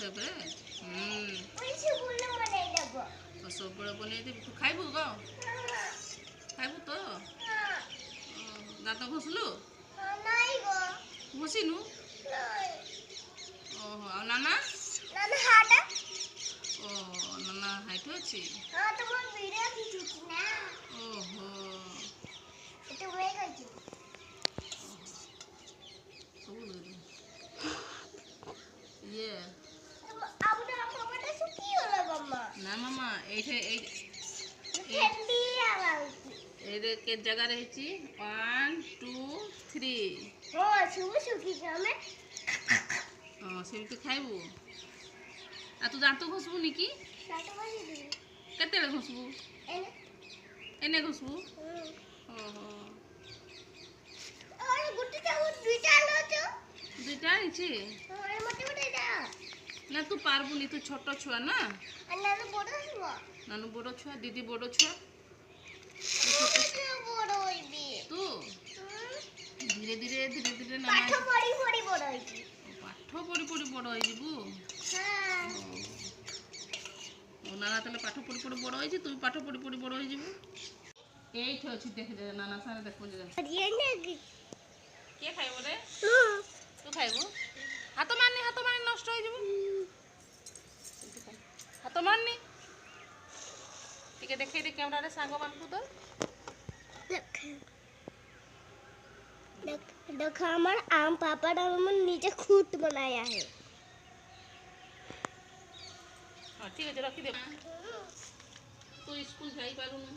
favourite सब बड़े बन तू खाइबू ग खाइबू तो दाँत घोषलु घोषिनु ओहो आ नाना ओहो नाना हाइट अच्छी ओहो ये ना मामा ये के जगह रही 1 2 3 सेमती खाइबू आ तू दाँत घोषबू नी कि केते घोषबू एने घोषबू ओहो दुईटा आइछि ना तू पारबुनी तू छोट छुआ ना नानू बड़ छुआ दीदी बड़ छुआ तू धीरे धीरे धीरे धीरे पाठ पढ़ी पढ़ी बड़ होइबू नाना ताले पाठ पढ़ी पढ़ी बड़ होइछि तू पाठ पढ़ी पढ़ी बड़ होइबू एइठ अछि देख दे नाना सारे देखो जे के खाइबो रे तू खाइबू हाथ मारनी नष्ट हो जाइबू हाथ मारनी टिके देखे दे कैमरा रे सांग मान को तो देखो हमार आम पापा ने नीचे खूट बनाया है हां ठीक है रखी दे तू स्कूल जाई पारुनु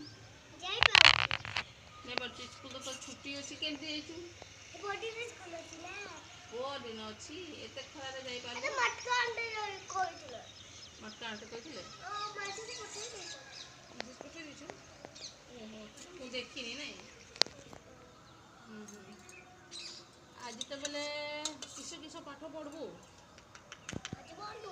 नहीं बच्चे स्कूल तो छुट्टी अछि केंती आइछु बॉडी रे स्कूल अछि ना ओ दिन अछि एते खरा रे जाई पारबो मटका आंटे कोइथिले ओ माछे से पठे दे पठे दिछु ओहो तू देखिनी नहीं आज तो बोले किस पाठ पढ़बू आज पढ़बू